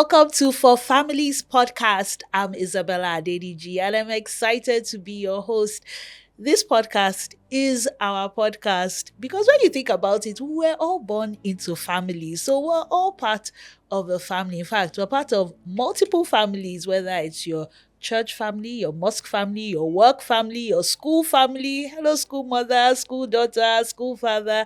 Welcome to ForFamilies podcast. I'm Isabella Adediji and I'm excited to be your host. This podcast is our podcast because when you think about it, we're all born into families. So we're all part of a family. In fact, we're part of multiple families, whether it's your church family, your mosque family, your work family, your school family. Hello, school mother, school daughter, school father.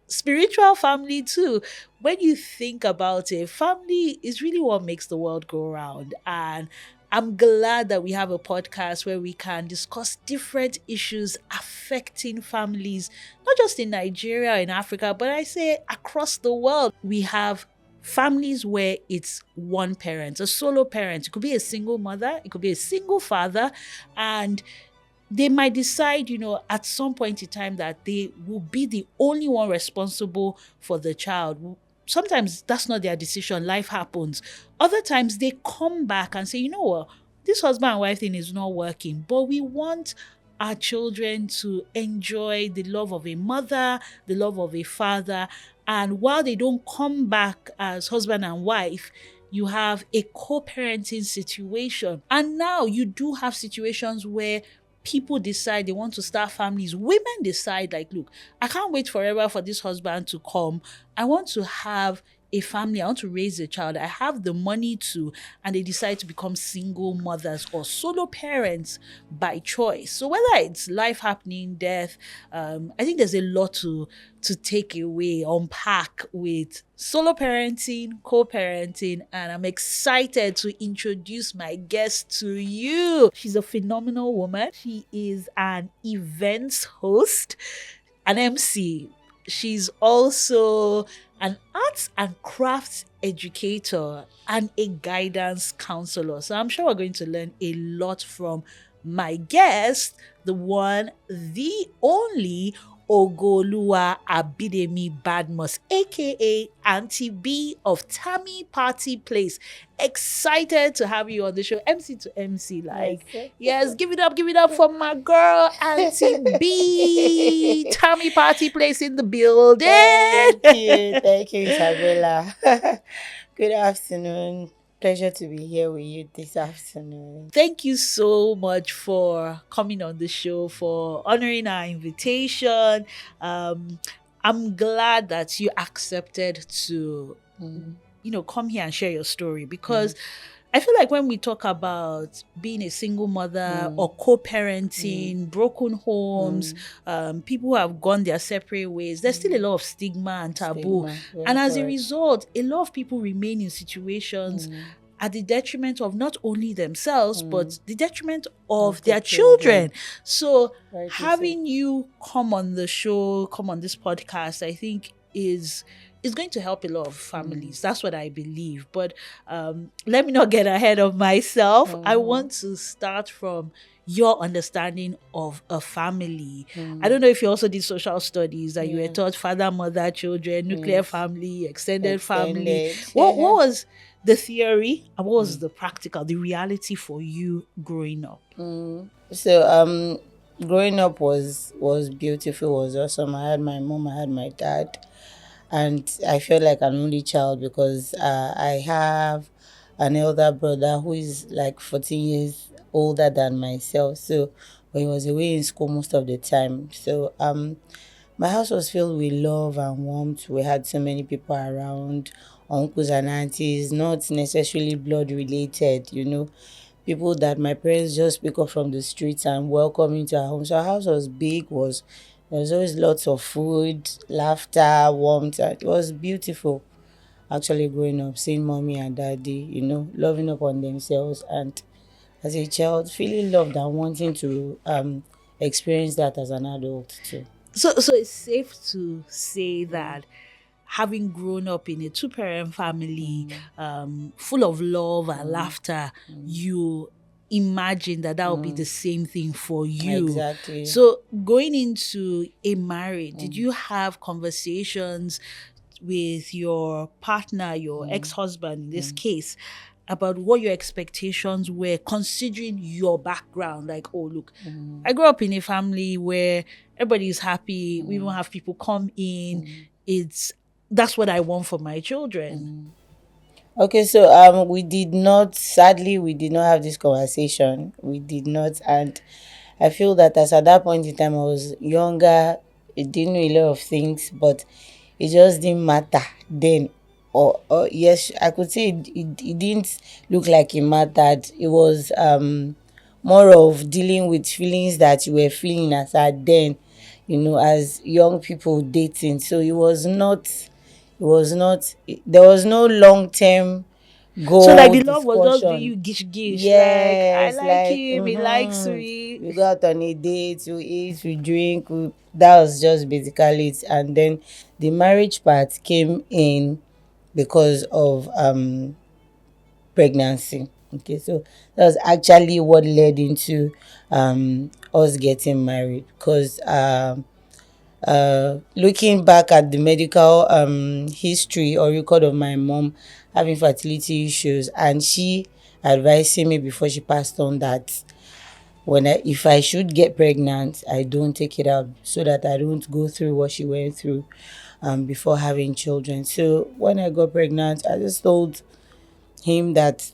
Spiritual family too. When you think about it, family is really what makes the world go round. And I'm glad that we have a podcast where we can discuss different issues affecting families, not just in Nigeria or in Africa, but I say across the world. We have families where it's one parent, a solo parent. It could be a single mother, it could be a single father, and they might decide, at some point in time that they will be the only one responsible for the child. Sometimes that's not their decision. Life happens. Other times they come back and say, you know what, this husband and wife thing is not working, but we want our children to enjoy the love of a mother, the love of a father. And while they don't come back as husband and wife, you have a co-parenting situation. And now you do have situations where people decide they want to start families. Women decide, like, look, I can't wait forever for this husband to come. I want to have a family. I want to raise a child. I have the money to, and they decide to become single mothers or solo parents by choice. So whether it's life happening, death, I think there's a lot to take away, unpack with solo parenting, co-parenting, and I'm excited to introduce my guest to you. She's a phenomenal woman. She is an events host, an MC. She's also an arts and crafts educator and a guidance counselor. So I'm sure we're going to learn a lot from my guest, the one, the only Ogooluwa Badmus, aka Auntie B of Tammy Party Place. Excited to have you on the show, MC to MC. Yes, give it up for my girl, Auntie B. Tammy Party Place in the building. Thank you, Isabella. Good afternoon. Pleasure to be here with you this afternoon. Thank you so much for coming on the show, for honoring our invitation. I'm glad that you accepted to, come here and share your story, because I feel like when we talk about being a single mother or co-parenting, broken homes, people who have gone their separate ways, there's still a lot of stigma and taboo. And as a result, a lot of people remain in situations at the detriment of not only themselves, but the detriment of their children. So having you come on the show, come on this podcast, I think is going to help a lot of families. That's what I believe. But let me not get ahead of myself. I want to start from your understanding of a family. I don't know if you also did social studies, that you were taught father, mother, children, nuclear family, extended family. What was the theory and what was the practical, the reality for you growing up? So growing up was beautiful, was awesome. I had my mom, I had my dad. And I felt like an only child because I have an elder brother who is like 14 years older than myself. So he was away in school most of the time. So my house was filled with love and warmth. We had so many people around, uncles and aunties, not necessarily blood related, people that my parents just pick up from the streets and welcome into our home. So our house was big, there was always lots of food, laughter, warmth. It was beautiful, actually, growing up, seeing mommy and daddy, loving up on themselves. And as a child, feeling loved and wanting to experience that as an adult too. So it's safe to say that having grown up in a two-parent family, full of love and laughter, you imagine that would be the same thing for you. Exactly. So going into a marriage, did you have conversations with your partner, your ex-husband in this case, about what your expectations were, considering your background? Like, oh, look, I grew up in a family where everybody is happy. We even have people come in. That's what I want for my children. Okay, so we did not, sadly, we did not have this conversation. We did not, and I feel that as at that point in time I was younger, I didn't know a lot of things, but it just didn't matter then. Or yes, I could say it didn't look like it mattered. It was more of dealing with feelings that you were feeling as at then, as young people dating. So there was no long term So like goal the love was just doing discussion. you gish gish, like I Yes, like like him, he likes me. we go out on a date, we eat, we drink. That was just basically it. And then the marriage part came in because of pregnancy. Okay, so that was actually what led into us getting married. Because looking back at the medical history or record of my mom having fertility issues, and she advising me before she passed on that if I should get pregnant, I don't take it out so that I don't go through what she went through before having children. So when I got pregnant, I just told him that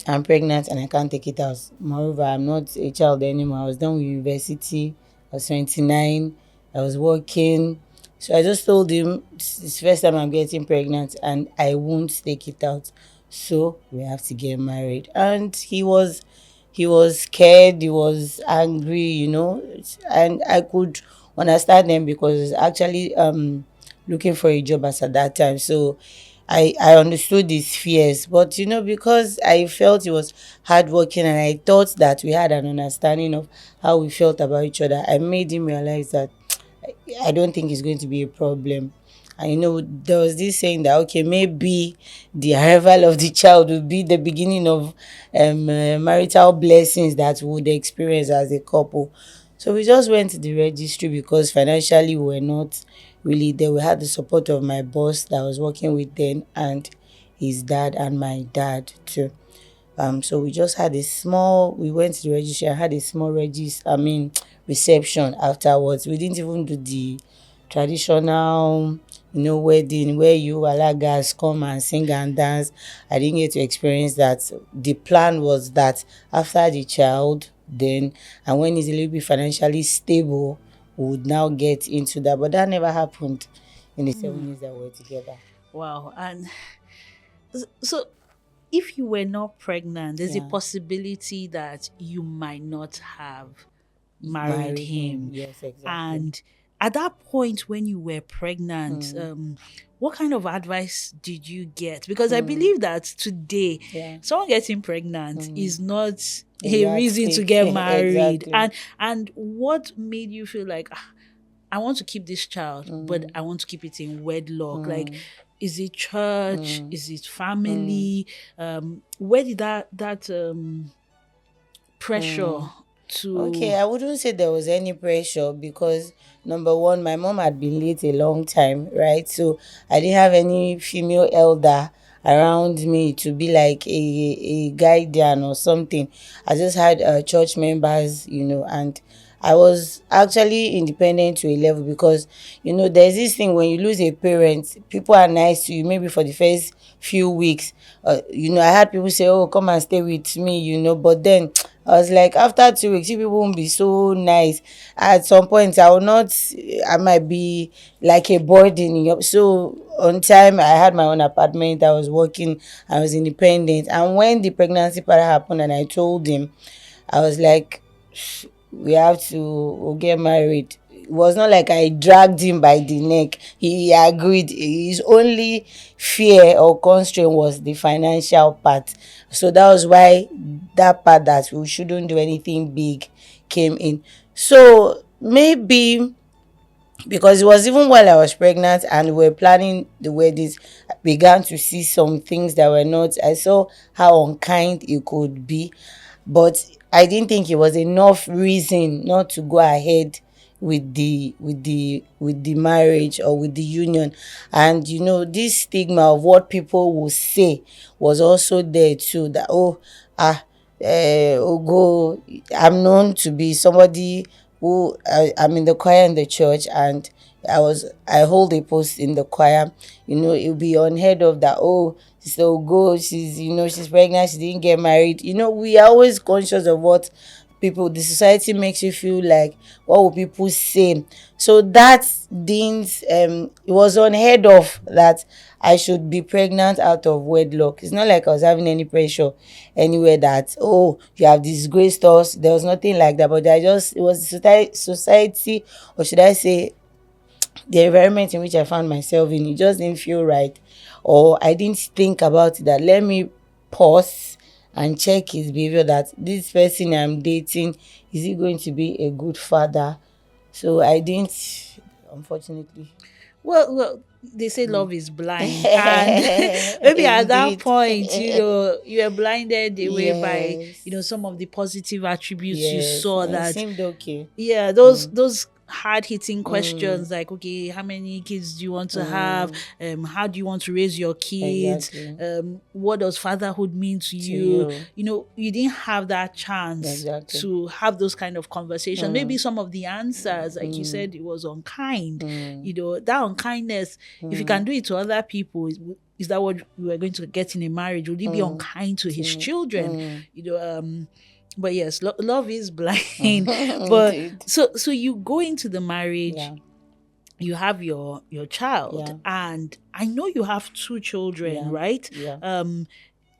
I'm pregnant and I can't take it out. Moreover, I'm not a child anymore. I was done with university. I was 29. I was working. So I just told him it's the first time I'm getting pregnant and I won't take it out. So we have to get married. And he was scared, he was angry, and I could understand him because he was actually looking for a job as at that time. So I understood his fears, but because I felt he was hardworking and I thought that we had an understanding of how we felt about each other, I made him realize that I don't think it's going to be a problem. And there was this saying that okay, maybe the arrival of the child will be the beginning of marital blessings that we would experience as a couple. So we just went to the registry because financially we were not really there. We had the support of my boss that I was working with then, and his dad and my dad too. So we went to the registry and had a small reception afterwards. We didn't even do the traditional, wedding where you alagas come and sing and dance. I didn't get to experience that. The plan was that after the child, then, and when he's a little bit financially stable, we would now get into that. But that never happened in the 7 years that we were together. Wow. And so if you were not pregnant, there's a Yeah. possibility that you might not have married Marry him. him. Yes, exactly. And at that point when you were pregnant, what kind of advice did you get? Because I believe that today, Yeah. someone getting pregnant is not a reason to Yardstick. get married. Exactly. And what made you feel like, I want to keep this child, but I want to keep it in wedlock? Like, is it church? Is it family? Where did that pressure to Okay, I wouldn't say there was any pressure because number one, my mom had been late a long time, right? So I didn't have any female elder around me to be like a guardian or something. I just had church members, and I was actually independent to a level because there's this thing when you lose a parent, people are nice to you maybe for the first few weeks. I had people say, "Oh, come and stay with me," but then I was like, after 2 weeks, you people won't be so nice. At some point, I might be like a burden. So on time, I had my own apartment. I was working. I was independent. And when the pregnancy part happened, and I told him, I was like, we have to we'll get married. It was not like I dragged him by the neck. He agreed. His only fear or constraint was the financial part. So that was why that part that we shouldn't do anything big came in. So maybe because it was even while I was pregnant and we were planning the weddings, I began to see some things that were not. I saw how unkind it could be, but I didn't think it was enough reason not to go ahead with the marriage or with the union. And this stigma of what people will say was also there too, that Ogo, I'm known to be somebody I'm in the choir in the church, and I hold a post in the choir. It'll be unheard of that, oh, so go, she's pregnant, she didn't get married. We are always conscious of what the society makes you feel like, what will people say. So that didn't it was unheard of that I should be pregnant out of wedlock. It's not like I was having any pressure anywhere that, oh, you have disgraced us. There was nothing like that, but it was the society, or should I say the environment in which I found myself in. It just didn't feel right, or I didn't think about it, that let me pause and check his behavior, that this person I'm dating, is he going to be a good father? So I didn't, unfortunately. Well, they say love is blind, and maybe at that Indeed. point, you were blinded away by Yes. some of the positive attributes you Yes. saw. And it That seemed okay. yeah, those Mm. those hard hitting Mm. questions like, okay, how many kids do you want to have? Mm. How do you want to raise your kids? Exactly. What does fatherhood mean to To you? you. You didn't have that chance Exactly. to have those kind of conversations. Maybe Mm. some of the answers, like you Mm. said, it was unkind. Mm. That unkindness, if you can Mm. do it to other people, is that what you are going to get in a marriage? Would he be Mm. unkind to his To children? mm. But yes, love is blind. But Indeed. so you go into the marriage, Yeah. you have your child, Yeah. and I know you have two children, Yeah. right? Yeah.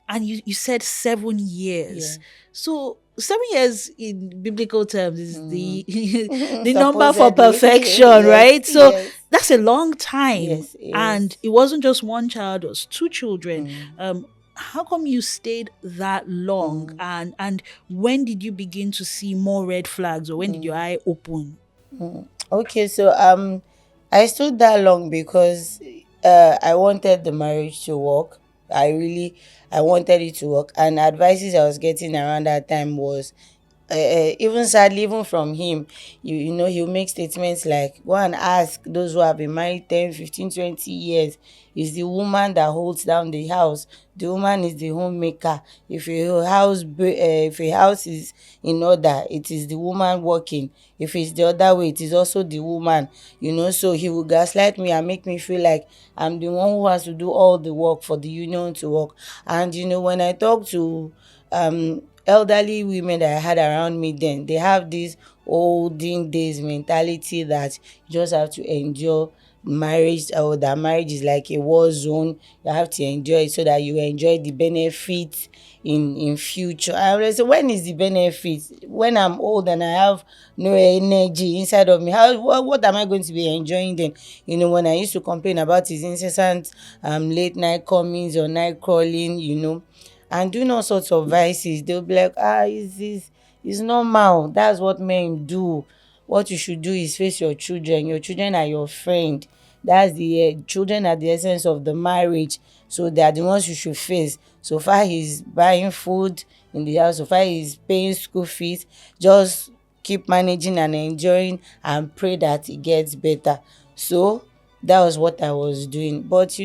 And you said 7 years. Yeah. So 7 years in biblical terms is Mm. the the number for Supposedly. perfection, Yes. right? So Yes. that's a long time. Yes. Yes. And it wasn't just one child, it was two children. Mm. How come you stayed that long? Mm. And when did you begin to see more red flags, or when did your Mm. eye open? Mm. Okay, so I stood that long because I wanted the marriage to work. I wanted it to work, and advices I was getting around that time was, even sadly, even from him, he'll make statements like, go and ask those who have been married 10, 15, 20 years. It's the woman that holds down the house. The woman is the homemaker. If a house is in order, it is the woman working. If it's the other way, it is also the woman. So he will gaslight me and make me feel like I'm the one who has to do all the work for the union to work. And when I talk to elderly women that I had around me, then they have this olden days mentality that you just have to endure marriage, or that marriage is like a war zone. You have to enjoy it so that you enjoy the benefits in future. I was like, when is the benefits? When I'm old and I have no energy inside of me, what am I going to be enjoying then? When I used to complain about his incessant late night comings or night crawling, and doing all sorts of vices, they'll be like, it's normal. That's what men do. What you should do is face your children. Your children are your friend. That's the children are the essence of the marriage. So they are the ones you should face. So far he's buying food in the house, so far he's paying school fees. Just keep managing and enjoying, and pray that it gets better. So that was what I was doing. But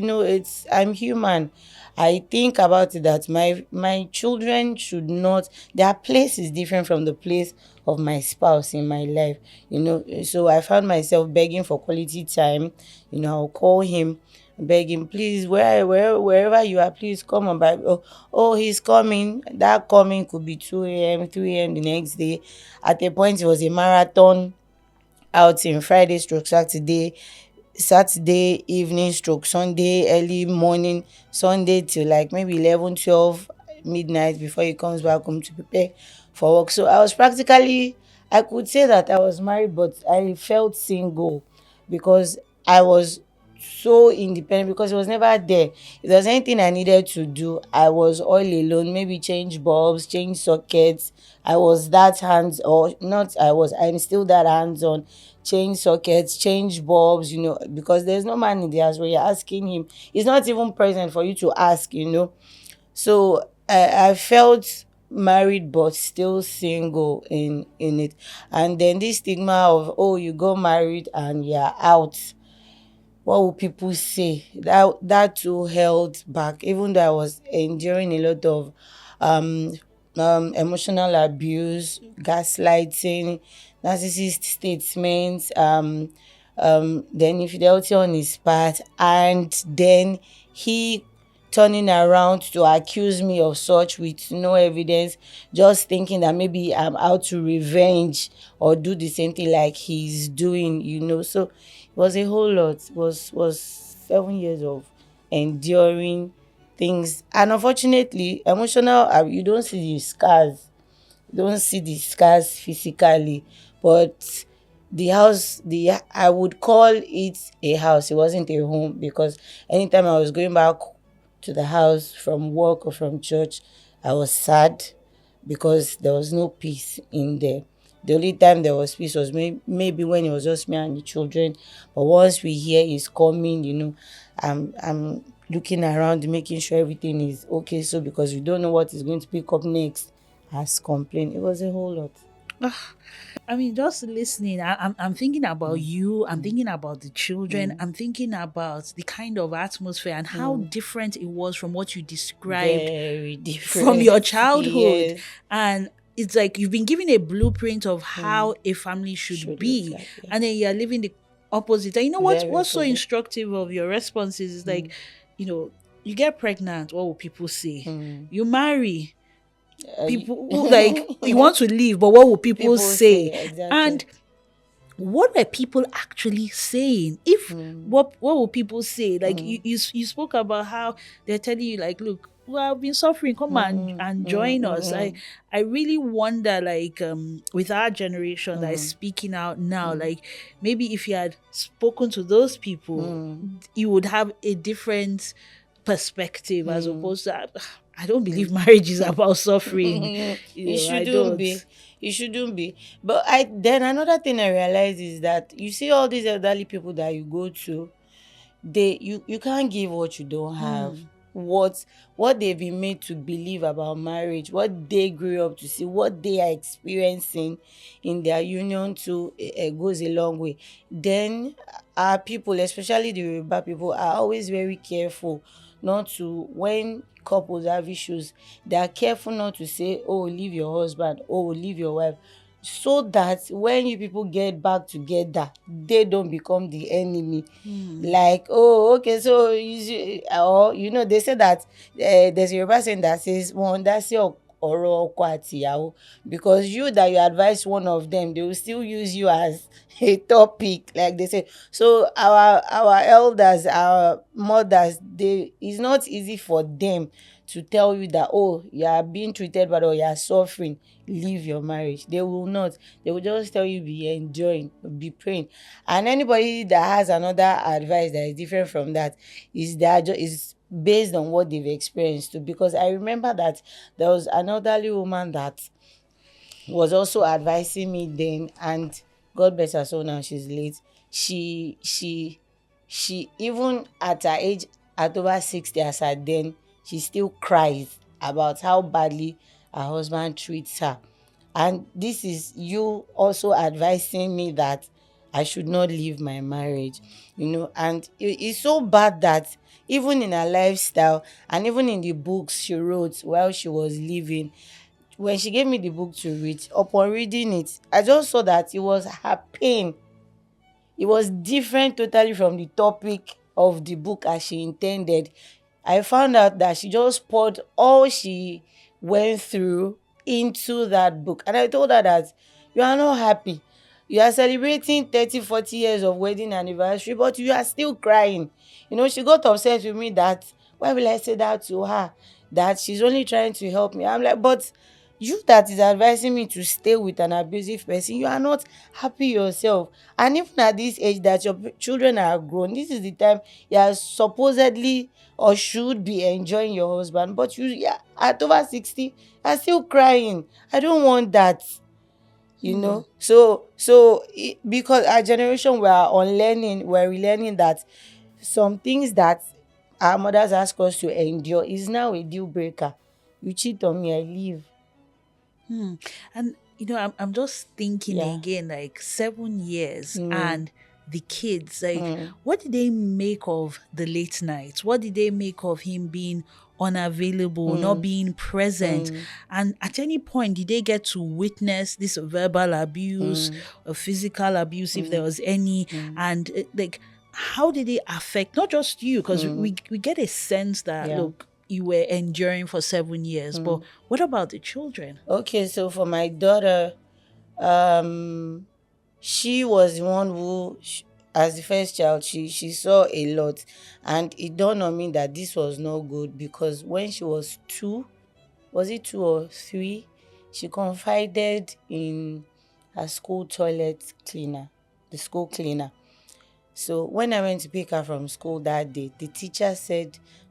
I'm human. I think about it that my children should not, their place is different from the place of my spouse in my life. So I found myself begging for quality time. I'll call him, beg him, please, wherever you are, please come on by. Oh, he's coming. That coming could be 2 a.m., 3 a.m. the next day. At a point, it was a marathon outing, Friday stroke Saturday evening stroke Sunday early morning, Sunday till like maybe 11, 12 midnight before he comes back home to prepare for work. So I could say that I was married, but I felt single because I was so independent, because it was never there. If there was anything I needed to do, I was all alone. Maybe change bulbs, change sockets. I was that hands, or not I was, I'm still that hands on. Change sockets, change bulbs, because there's no man in the house where you're asking him. He's not even present for you to ask. So I felt married but still single in it. And then this stigma of, oh, you got married and you're out, what will people say, that too held back, even though I was enduring a lot of emotional abuse, gaslighting, narcissist statements, then infidelity on his part, and then he turning around to accuse me of such with no evidence, just thinking that maybe I'm out to revenge or do the same thing like he's doing. So it was a whole lot. It was 7 years of enduring things, and unfortunately, emotional. You don't see the scars, physically, but the house, the I would call it a house. It wasn't a home, because anytime I was going back to the house from work or from church, I was sad because there was no peace in there. The only time there was peace was maybe when it was just me and the children. But once we hear he's coming, I'm looking around, making sure everything is okay. So because we don't know what is going to pick up next as complaint, it was a whole lot. I mean, just listening, I'm thinking about you, I'm thinking about the children, I'm thinking about the kind of atmosphere and how different it was from what you described Very from your different. childhood. Yes. And it's like you've been given a blueprint of how a family should Should look be, like, yeah. and then you're living the opposite. And you know Very what's so opposite. instructive of your responses is like, you get pregnant, what will people say? You marry, people like you want to leave, but what will people People say say? exactly. And what were people actually saying? If what will people say? Like you spoke about how they're telling you like, look, well, I've been suffering, come and join us. I really wonder, like, with our generation that is speaking out now, like maybe if you had spoken to those people, you would have a different perspective, as opposed to I don't believe marriage is about suffering. It I shouldn't don't. be. It shouldn't be. But I then another thing I realized is that you see all these elderly people that you go to, you can't give what you don't have. What they've been made to believe about marriage, what they grew up to see, what they are experiencing in their union to goes a long way. Then our people, especially the Yoruba people, are always very careful not to, when couples have issues, they are careful not to say, oh, leave your husband, oh, leave your wife, so that when you people get back together, they don't become the enemy. Like, oh, okay, so or they say that there's a Yoruba saying that says, one, that's your ọ̀rọ̀ ọkọ àtìyàwó, because you that you advise one of them, they will still use you as a topic, like they say. So our elders, our mothers, it's not easy for them to tell you that, oh, you are being treated bad or you are suffering, leave your marriage. They will not. They will just tell you, be enjoying, be praying. And anybody that has another advice that is different from that is based on what they've experienced too. Because I remember that there was an elderly woman that was also advising me then, and God bless her soul, now she's late. She even at her age, at over 60 as her then, she still cries about how badly her husband treats her. And this is you also advising me that I should not leave my marriage. And it's so bad that even in her lifestyle and even in the books she wrote while she was living, when she gave me the book to read, upon reading it, I just saw that it was her pain. It was different totally from the topic of the book as she intended. I found out that she just poured all she went through into that book. And I told her that you are not happy. You are celebrating 30, 40 years of wedding anniversary, but you are still crying. She got upset with me that, why will I say that to her? That she's only trying to help me. I'm like, but you that is advising me to stay with an abusive person, you are not happy yourself. And even at this age that your children are grown, this is the time you are supposedly or should be enjoying your husband, but you are at over 60 are still crying. I don't want that. Because our generation, we are unlearning, we're relearning that some things that our mothers ask us to endure is now a deal breaker. You cheat on me, I leave. And I'm just thinking Yeah. again, like 7 years and the kids, like what did they make of the late nights? What did they make of him being unavailable, not being present. And at any point, did they get to witness this verbal abuse or physical abuse, if there was any? And like, how did it affect not just you? Because we get a sense that, Yeah. look, you were enduring for 7 years, but what about the children? Okay, so for my daughter, she was the one who, as the first child, she saw a lot, and it dawned on me that this was not good, because when she was 2, was it 2 or 3, she confided in her school toilet cleaner, the school cleaner. So when I went to pick her from school that day, the teacher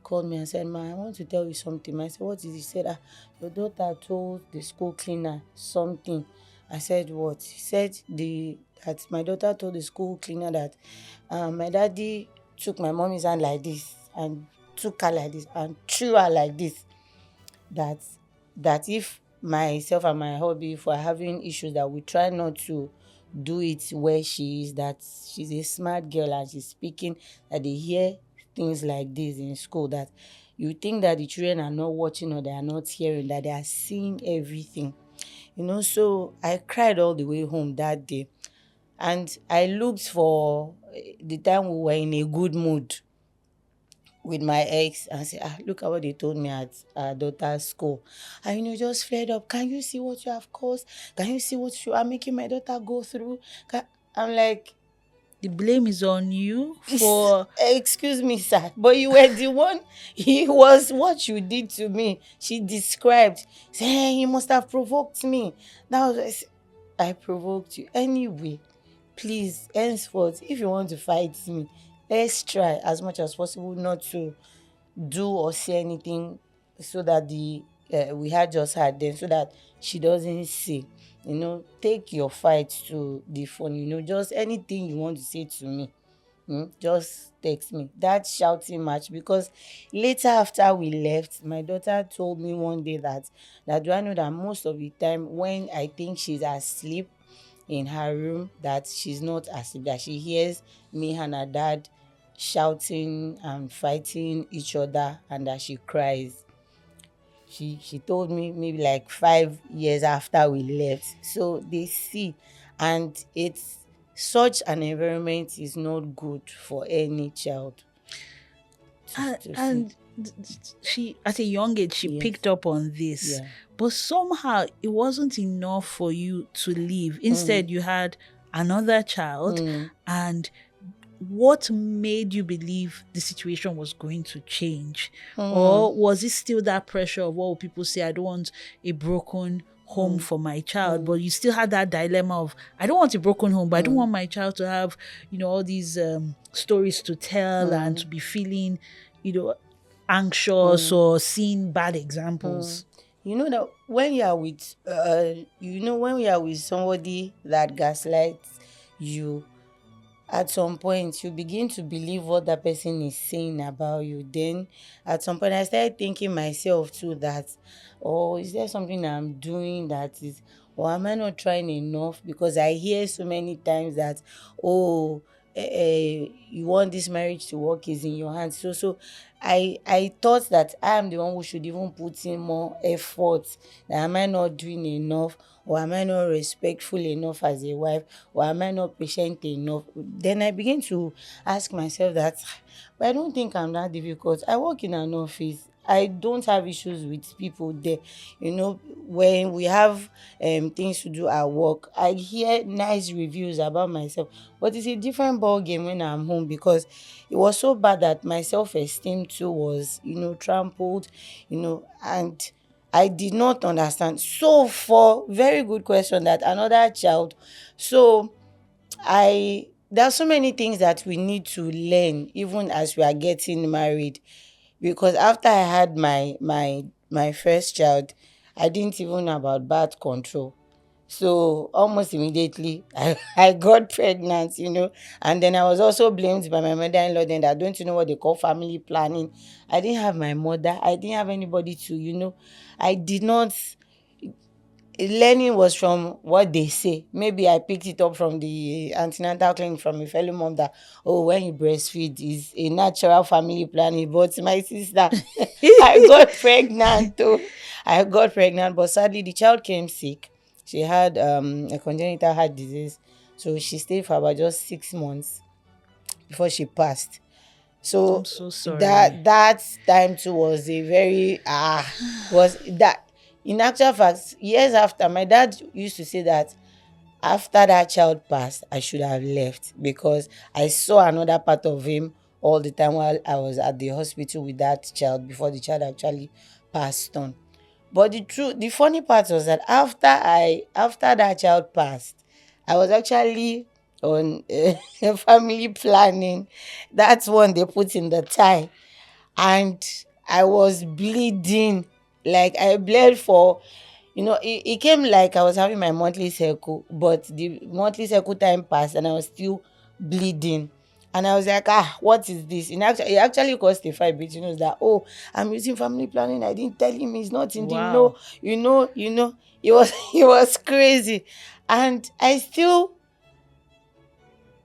called me and said, "Ma, I want to tell you something." I said, "What is it?" He said, "Your daughter told the school cleaner something." I said, "What?" He said that my daughter told the school cleaner that my daddy took my mommy's hand like this and took her like this and threw her like this. That if myself and my hubby, if we're having issues, that we try not to do it where she is, that she's a smart girl and she's speaking, that they hear things like this in school, that you think that the children are not watching or they are not hearing, that they are seeing everything. So I cried all the way home that day. And I looked for the time we were in a good mood with my ex and say, look at what they told me at our daughter's school. And just flared up. Can you see what you have caused? Can you see what you are making my daughter go through? I'm like, The blame is on you for excuse me, sir, but you were the one. It was what you did to me. She described, saying, hey, you must have provoked me. That was, I provoked you. Anyway, please, henceforth, if you want to fight me, let's try as much as possible not to do or say anything, so that we had just had then, so that she doesn't see. Take your fight to the phone. Just anything you want to say to me, just text me. That shouting match, because later after we left, my daughter told me one day that do I know that most of the time when I think she's asleep in her room, that she's not asleep, that she hears me and her dad shouting and fighting each other, and that she cries. She told me maybe like 5 years after we left. So they see, and it's such an environment is not good for any child to and she, at a young age, she Yes. picked up on this. Yeah. But somehow it wasn't enough for you to leave. Instead, you had another child. And what made you believe the situation was going to change? Or was it still that pressure of what will people say? I don't want a broken home for my child. But you still had that dilemma of, I don't want a broken home, but I don't want my child to have, all these stories to tell and to be feeling, anxious or seeing bad examples. That when you are with when you are with somebody that gaslights you, at some point you begin to believe what that person is saying about you. Then at some point I started thinking myself too that, is there something I'm doing that is, or am I not trying enough? Because I hear so many times that, you want this marriage to work, is in your hands. So I thought that I am the one who should even put in more effort. That am I not doing enough? Or am I not respectful enough as a wife? Or am I not patient enough? Then I begin to ask myself that, but I don't think I'm that difficult. I work in an office. I don't have issues with people there. When we have things to do at work, I hear nice reviews about myself. But it's a different ball game when I'm home, because it was so bad that my self-esteem too was, trampled, and I did not understand. So for very good question that another child, so there are so many things that we need to learn even as we are getting married, because after I had my first child, I didn't even know about birth control. So almost immediately I got pregnant, and then I was also blamed by my mother-in-law then that, don't you know what they call family planning? I didn't have my mother. I didn't have anybody to, I did not, learning was from what they say. Maybe I picked it up from the antenatal clinic from a fellow mom that, oh, when you breastfeed is a natural family planning. But my sister, I got pregnant too. I got pregnant, but sadly the child came sick. She had a congenital heart disease. So she stayed for about just 6 months before she passed. I'm So so sorry. that time too was a very was that, in actual fact, years after, my dad used to say that after that child passed, I should have left because I saw another part of him all the time while I was at the hospital with that child before the child actually passed on. But the funny part was that after that child passed, I was actually on family planning. That's one they put in the tie, and I was bleeding. Like I bled for, it came like I was having my monthly cycle, but the monthly cycle time passed and I was still bleeding. And I was like, what is this? It actually caused a fight between us that, oh, I'm using family planning. I didn't tell him, he's not in the know. Wow. It was it was crazy. And I still,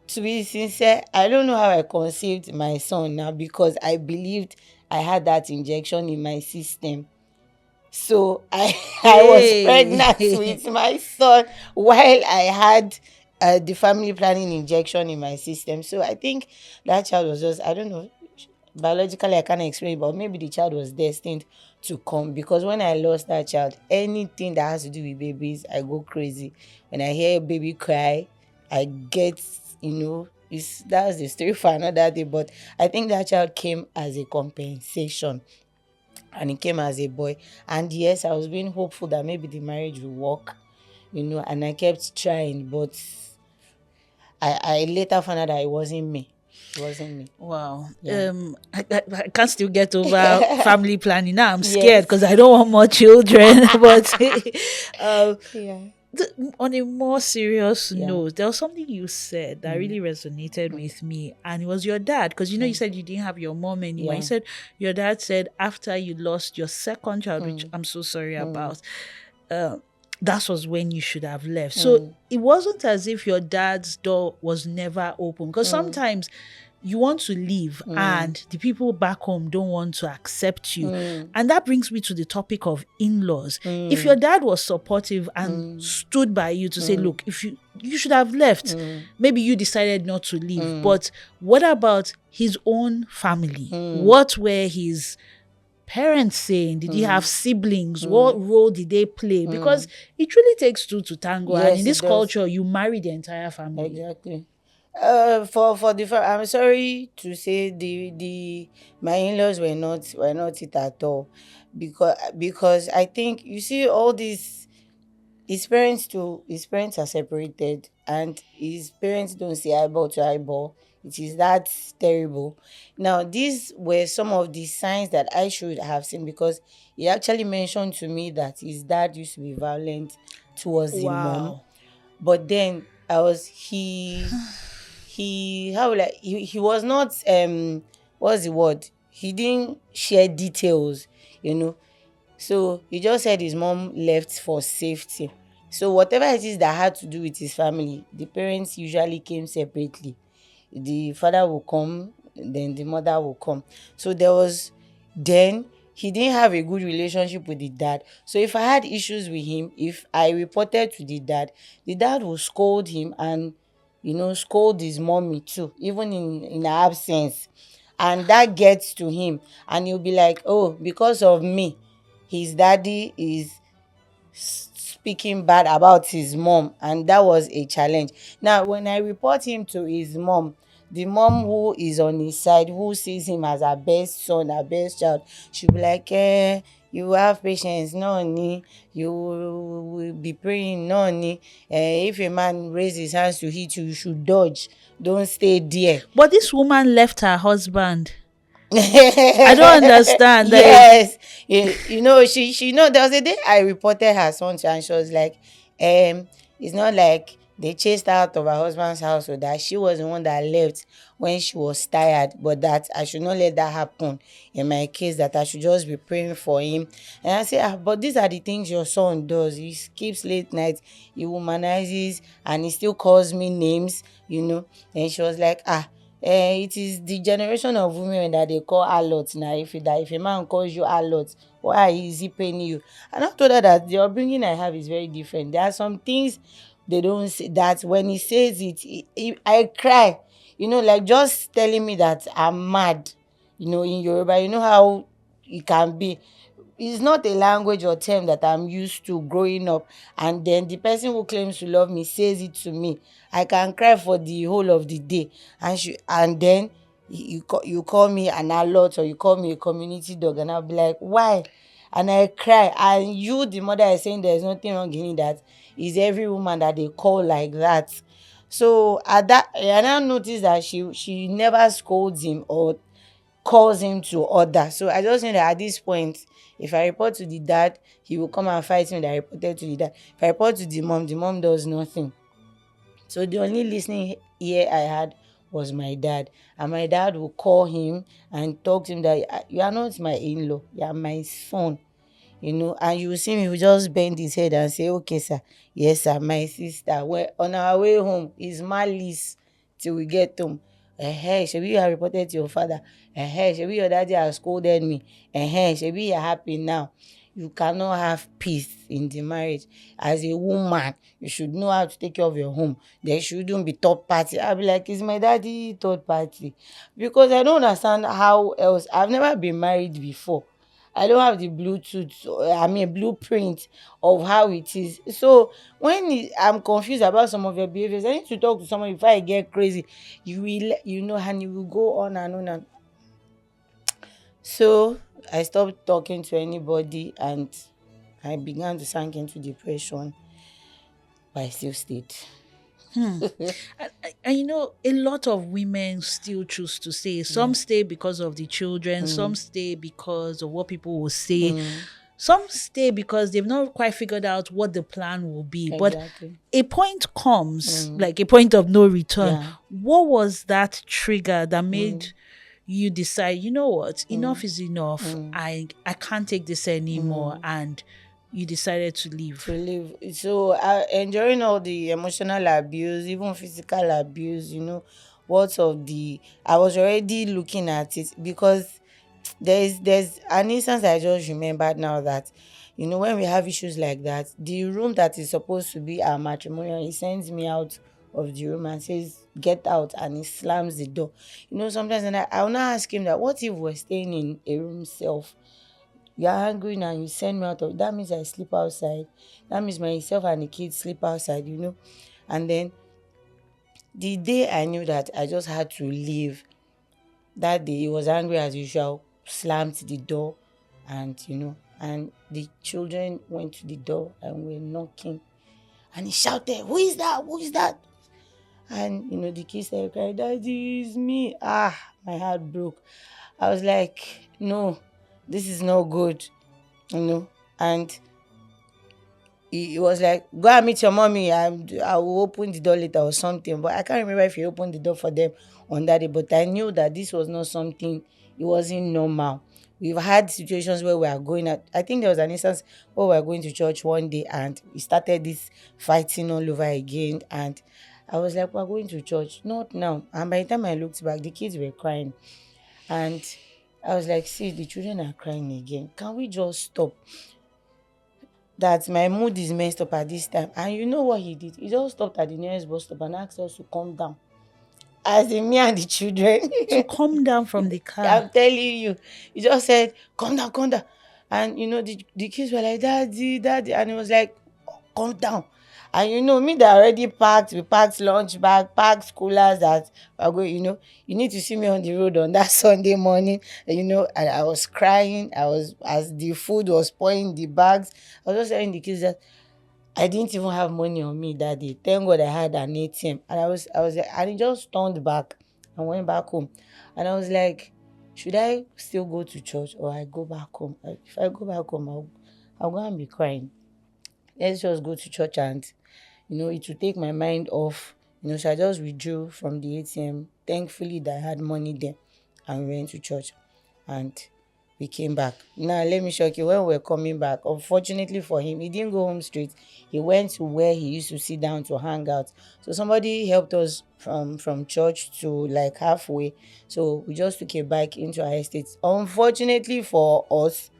to be sincere, I don't know how I conceived my son now because I believed I had that injection in my system. So I was pregnant Hey. with my son while I had the family planning injection in my system. So I think that child was just, I don't know, biologically I can't explain, but maybe the child was destined to come because when I lost that child, anything that has to do with babies, I go crazy. When I hear a baby cry, I get, that's the story for another day. But I think that child came as a compensation, and he came as a boy. And yes, I was being hopeful that maybe the marriage will work, and I kept trying, but I later found out that it wasn't me. It wasn't me. Wow. Yeah. I can't still get over family planning. Now I'm scared because Yes. I don't want more children. But um, Yeah. on a more serious Yeah. note, there was something you said that Mm. really resonated Mm. with me, and it was your dad. Because you Mm. said you didn't have your mom anymore. You Yeah. said your dad said after you lost your second child, which Mm. I'm so sorry Mm. about. Uh, that was when you should have left. So Mm. it wasn't as if your dad's door was never open. Because Mm. sometimes you want to leave Mm. and the people back home don't want to accept you. Mm. And that brings me to the topic of in-laws. If your Mm. dad was supportive and Mm. stood by you to say, Mm. look, if you should have left, Mm. maybe you decided not to leave. Mm. But what about his own family? Mm. What were his parents saying? Did he have Mm. siblings? What Mm. role did they play? Because Mm. it really takes two to tango. And in Yes, this it does. culture, you marry the entire family. Exactly. For the I'm sorry to say the my in-laws were not it at all, because I think you see all these, his parents are separated and his parents don't see eyeball to eyeball. It is that terrible. Now these were some of the signs that I should have seen, because he actually mentioned to me that his dad used to be violent towards the mom. Wow. But then I was he how will I he was not, what's the word, he didn't share details, you know so he just said his mom left for safety. So whatever it is that had to do with his family, the parents usually came separately. The father will come, then the mother will come. So then he didn't have a good relationship with the dad. So if I had issues with him, if I reported to the dad will scold him, and scold his mommy too, even in her absence. And that gets to him, and he'll be like, oh, because of me, his daddy is speaking bad about his mom, and that was a challenge. Now when I report him to his mom, the mom who is on his side, who sees him as her best son, her best child, she'll be like, you have patience, no need, you will be praying, no need. If a man raise his hands to hit you, you should dodge, don't stay there. But this woman left her husband. I don't understand. Like, Yes, she there was a day I reported her son to, and she was like, it's not like They chased her out of her husband's house, so that she was the one that left when she was tired, but that I should not let that happen in my case, that I should just be praying for him. And I say, but these are the things your son does. He skips late nights, he womanizes, and he still calls me names. And she was like, it is the generation of women that they call harlots now. If a man calls you harlot, why is he paying you? And I told her that the upbringing I have is very different. There are some things they don't say, that when he says it, I cry. Like just telling me that I'm mad. In Yoruba, you know how it can be. It's not a language or term that I'm used to growing up. And then the person who claims to love me says it to me. I can cry for the whole of the day. And then you call me an alert, or you call me a community dog, and I'll be like, why? And I cry. And you, the mother, is saying there's nothing wrong in it, that is every woman that they call like that. So at that, I now noticed that she never scolds him or calls him to order. So I just know that at this point, if I report to the dad, he will come and fight me that I reported to the dad. If I report to the mom does nothing. So the only listening ear I had was my dad. And my dad will call him and talk to him that, you are not my in-law, you are my son. And you will see me, he will just bend his head and say, okay, sir. Yes, sir, my sister. Well, on our way home, is malice till we get home. Shebi you have reported to your father. Shebi your daddy has scolded me. Shebi you're happy now. You cannot have peace in the marriage. As a woman, you should know how to take care of your home. There shouldn't be third party. I'll be like, is my daddy third party? Because I don't understand how else. I've never been married before. I don't have the blueprint of how it is. So when I'm confused about some of your behaviors, I need to talk to someone before I get crazy. And you will go on and on. And so I stopped talking to anybody, and I began to sink into depression, but I still stayed. And a lot of women still choose to stay. Some Yeah. stay because of the children, some stay because of what people will say, Mm, some stay because they've not quite figured out what the plan will be. But exactly. a point comes, like a point of no return. Yeah. What was that trigger that Mm, made you decide, you know what, mm, enough is enough? mm, I can't take this anymore, mm. and you decided to To leave. live. So enduring all the emotional abuse, even physical abuse, what of the I was already looking at it, because there's an instance I just remembered now, that when we have issues like that, the room that is supposed to be our matrimonial, he sends me out of the room and says, get out, and he slams the door. Sometimes, and I will not ask him that, what if we're staying in a room self, you are angry now, you send me out of, that means I sleep outside, that means myself and the kids sleep outside. And then the day I knew that I just had to leave, that day he was angry as usual, slammed the door, and the children went to the door and were knocking, and he shouted, who is that, who is that? And the kids started crying, daddy, it's me. My heart broke. I was like, no, this is not good. And he was like, go and meet your mommy. I will open the door later or something. But I can't remember if he opened the door for them on that day. But I knew that this was not something, it wasn't normal. We've had situations where we are going at, I think there was an instance where we were going to church one day, and we started this fighting all over again. And I was like, we're going to church. Not now. And by the time I looked back, the kids were crying. And I was like, see, the children are crying again. Can we just stop? That my mood is messed up at this time. And you know what he did? He just stopped at the nearest bus stop and asked us to calm down. As in me and the children. To come down from the car. I'm telling you. He just said, calm down, calm down. And the kids were like, daddy, daddy. And he was like, calm down. And me that already we packed lunch bag, packed coolers, that are going, you need to see me on the road on that Sunday morning, and I was crying. As the food was pouring the bags, I was just telling the kids that I didn't even have money on me that day. Thank God I had an ATM. And I was like, and he just turned back and went back home. And I was like, should I still go to church, or I go back home? If I go back home, I'll go and be crying. Let's just go to church and it would take my mind off. So I just withdrew from the ATM. Thankfully that I had money there, and we went to church, and we came back. Now let me shock you, when we were coming back, unfortunately for him, he didn't go home straight. He went to where he used to sit down to hang out. So somebody helped us from church to like halfway. So we just took a bike into our estate. Unfortunately for us,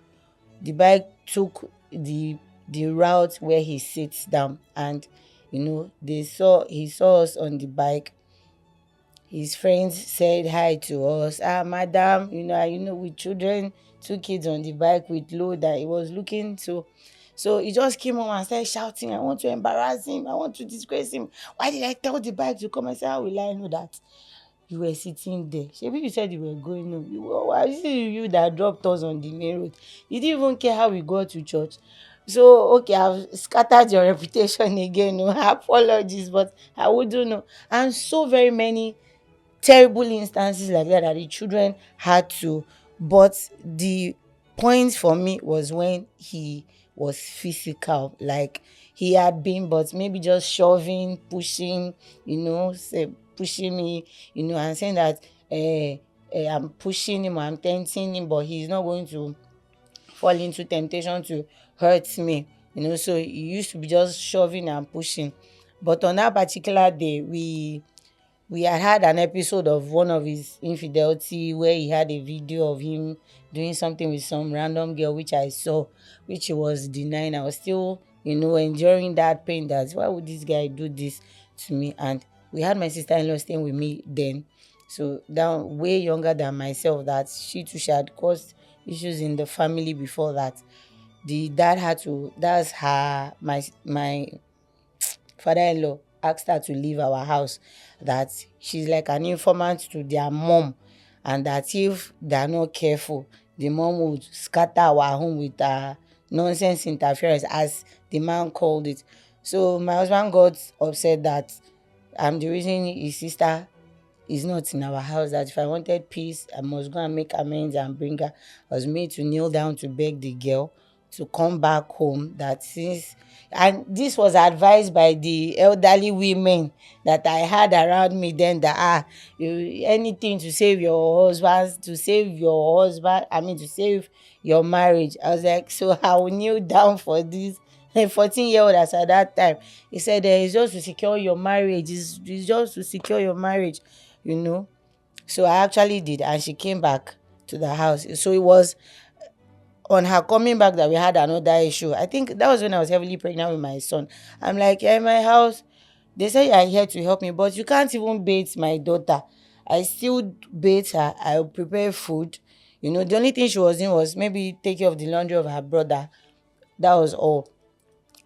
the bike took the route where he sits down, and he saw us on the bike. His friends said hi to us. Madam, with children, two kids on the bike with load that he was looking to. So he just came home and started shouting, I want to embarrass him, I want to disgrace him. Why did I tell the bike to come? I said, how will I know that you were sitting there? Maybe you said you were going home. Why is it you that dropped us on the main road? You didn't even care how we got to church. So okay, I've scattered your reputation again. No apologies, but I wouldn't know. And so very many terrible instances like that the children had to. But the point for me was when he was physical, like he had been, but maybe just shoving, pushing, pushing me, and saying that I'm pushing him or I'm tempting him, but he's not going to fall into temptation to hurt me. So he used to be just shoving and pushing. But on that particular day, we had an episode of one of his infidelity where he had a video of him doing something with some random girl, which I saw, which he was denying. I was still, enduring that pain, that why would this guy do this to me? And we had my sister-in-law staying with me then. So down way younger than myself, that she had caused issues in the family before that. The dad had to, that's her my father-in-law asked her to leave our house, that she's like an informant to their mom, and that if they're not careful, the mom would scatter our home with nonsense interference, as the man called it. So my husband got upset that I'm the reason his sister is not in our house, that if I wanted peace, I must go and make amends and bring her. I was made to kneel down to beg the girl to come back home. That since, and this was advised by the elderly women that I had around me then, that anything to save your husband, to save your marriage. I was like, so I will kneel down for this. 14-year-old as at that time, he said, it's just to secure your marriage, it's just to secure your marriage you know. So I actually did, and she came back to the house. So it was on her coming back that we had another issue. I think that was when I was heavily pregnant with my son. I'm like, yeah, in my house, they say you're here to help me, but you can't even bathe my daughter. I still bathe her. I prepare food. The only thing she was doing was maybe take care of the laundry of her brother. That was all.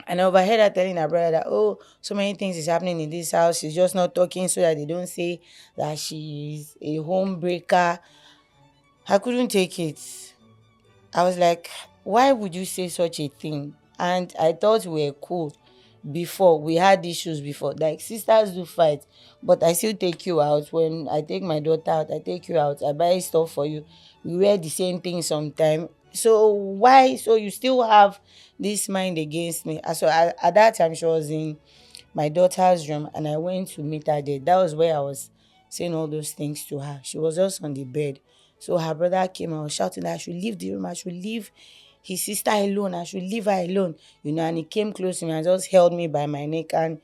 And I overheard her telling her brother that, oh, so many things is happening in this house. She's just not talking so that they don't say that she's a home breaker. I couldn't take it. I was like, why would you say such a thing? And I thought we were cool before. We had issues before. Like sisters do fight, but I still take you out. When I take my daughter out, I take you out. I buy stuff for you. We wear the same thing sometime. So why? So you still have this mind against me? So at that time, she was in my daughter's room, and I went to meet her there. That was where I was saying all those things to her. She was just on the bed. So her brother came and was shouting that I should leave the room, I should leave his sister alone, I should leave her alone. And he came close to me and just held me by my neck and,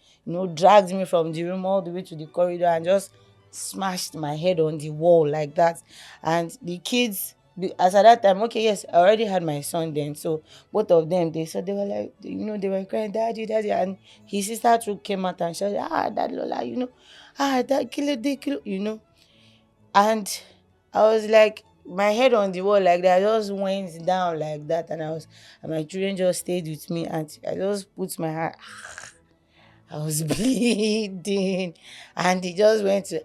dragged me from the room all the way to the corridor and just smashed my head on the wall like that. And the kids, as at that time, okay, yes, I already had my son then. So both of them, they were like, they were crying, daddy, daddy. And his sister too came out and said, dad Lola, dad, kill it. And I was like, my head on the wall like that. I just went down like that, and my children just stayed with me, and I just put my hand. I was bleeding, and he just went to,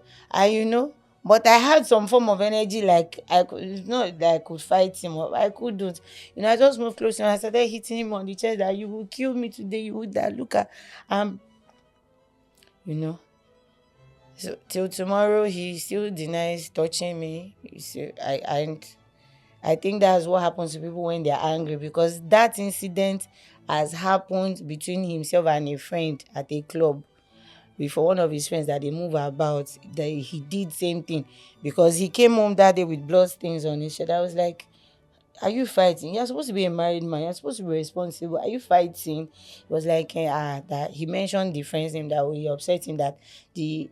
but I had some form of energy, like I could, it's not that I could fight him, or I couldn't. I just moved close to him and I started hitting him on the chest that you will kill me today, you would that look at, um, you know. So till tomorrow, he still denies touching me. I and I think that's what happens to people when they're angry, because that incident has happened between himself and a friend at a club before. One of his friends that they move about, that he did same thing, because he came home that day with blood stains on his shirt. I was like, are you fighting? You're supposed to be a married man. You're supposed to be responsible. Are you fighting? It was like that he mentioned the friend's name that we upset him, that the